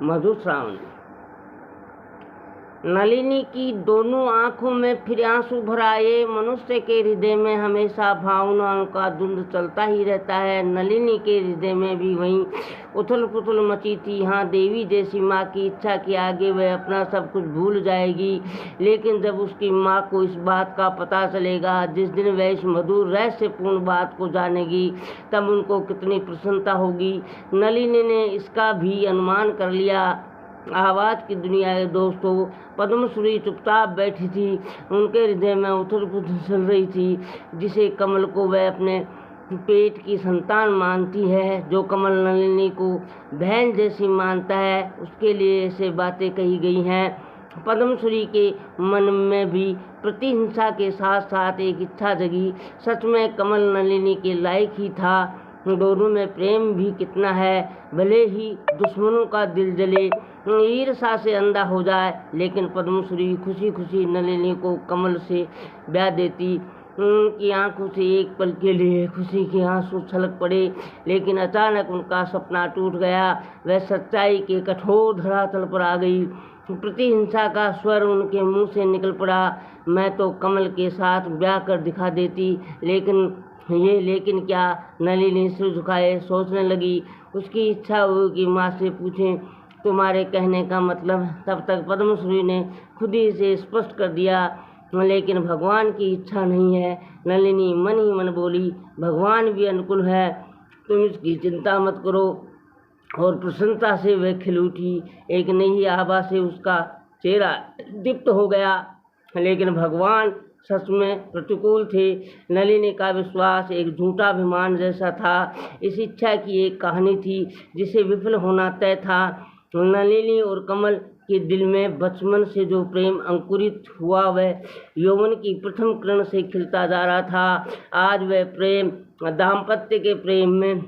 मधुर श्रावण। नलिनी की दोनों आंखों में फिर आंसू भर आए। मनुष्य के हृदय में हमेशा भावनाओं का द्वंद्व चलता ही रहता है। नलिनी के हृदय में भी वहीं उथल पुथल मची थी। हाँ, देवी जैसी माँ की इच्छा के आगे वह अपना सब कुछ भूल जाएगी, लेकिन जब उसकी माँ को इस बात का पता चलेगा, जिस दिन वह इस मधुर रहस्यपूर्ण बात को जानेगी, तब उनको कितनी प्रसन्नता होगी। नलिनी ने इसका भी अनुमान कर लिया। आवाज़ की दुनिया के दोस्तों, पद्मश्री चुपचाप बैठी थी। उनके हृदय में उथल पुथल चल रही थी। जिसे कमल को वह अपने पेट की संतान मानती है, जो कमल नलिनी को बहन जैसी मानता है, उसके लिए ऐसे बातें कही गई हैं। पद्मश्री के मन में भी प्रतिहिंसा के साथ साथ एक इच्छा जगी। सच में कमल नलिनी के लायक ही था। दोनों में प्रेम भी कितना है। भले ही दुश्मनों का दिल जले, ईर्ष्या से अंधा हो जाए, लेकिन पद्मश्री खुशी खुशी नलिनी को कमल से ब्याह देती। उनकी आंखों से एक पल के लिए खुशी के आंसू छलक पड़े, लेकिन अचानक उनका सपना टूट गया। वह सच्चाई के कठोर धरातल पर आ गई। प्रतिहिंसा का स्वर उनके मुंह से निकल पड़ा। मैं तो कमल के साथ ब्याह कर दिखा देती, लेकिन क्या? नलिनी सिर झुकाए सोचने लगी। उसकी इच्छा हुई कि माँ से पूछें, तुम्हारे कहने का मतलब? तब तक पद्मश्री ने खुद ही से स्पष्ट कर दिया, लेकिन भगवान की इच्छा नहीं है। नलिनी मन ही मन बोली, भगवान भी अनुकूल है, तुम इसकी चिंता मत करो। और प्रसन्नता से वह खिल उठी। एक नई आभा से उसका चेहरा दीप्त हो गया। लेकिन भगवान सच में प्रतिकूल थे। नलिनी का विश्वास एक झूठा अभिमान जैसा था। इस इच्छा की एक कहानी थी जिसे विफल होना तय था। नलिनी और कमल के दिल में बचपन से जो प्रेम अंकुरित हुआ, वह यौवन की प्रथम किरण से खिलता जा रहा था। आज वह प्रेम दाम्पत्य के प्रेम में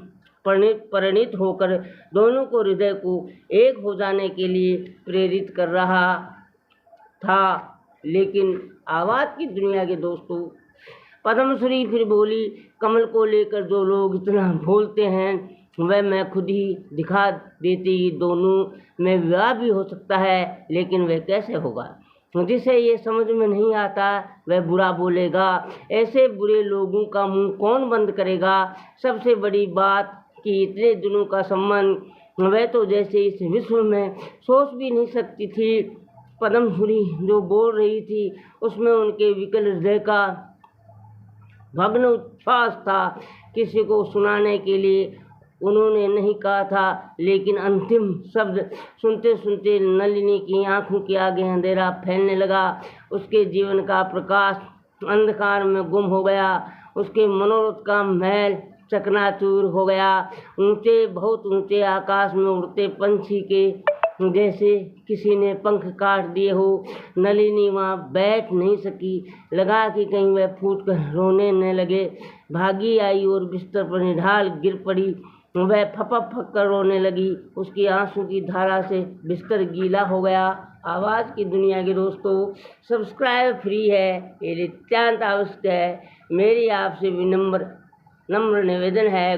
परिणित होकर दोनों को हृदय को एक हो जाने के लिए प्रेरित कर रहा था। लेकिन आवाज़ की दुनिया के दोस्तों, पद्मश्री फिर बोली, कमल को लेकर जो लोग इतना बोलते हैं, वह मैं खुद ही दिखा देती। दोनों में विवाह भी हो सकता है, लेकिन वह कैसे होगा? जिसे ये समझ में नहीं आता, वह बुरा बोलेगा। ऐसे बुरे लोगों का मुंह कौन बंद करेगा? सबसे बड़ी बात कि इतने दिनों का संबंध, वह तो जैसे इस विश्व में सोच भी नहीं सकती थी। पद्मश्री जो बोल रही थी, उसमें उनके विकल हृदय का भग्न उच्छ्वास था। किसी को सुनाने के लिए उन्होंने नहीं कहा था, लेकिन अंतिम शब्द सुनते सुनते नलिनी की आंखों के आगे अंधेरा फैलने लगा। उसके जीवन का प्रकाश अंधकार में गुम हो गया। उसके मनोरथ का महल चकनाचूर हो गया। ऊंचे, बहुत ऊंचे आकाश में उड़ते पंछी के जैसे किसी ने पंख काट दिए हो। नलिनी वहाँ बैठ नहीं सकी। लगा कि कहीं वह फूट कर रोने न लगे। भागी आई और बिस्तर पर निढाल गिर पड़ी। वह फपक फक कर रोने लगी। उसकी आंसू की धारा से बिस्तर गीला हो गया। आवाज़ की दुनिया के दोस्तों, सब्सक्राइब फ्री है, ये नितांत आवश्यक है। मेरी आपसे नम्र निवेदन है।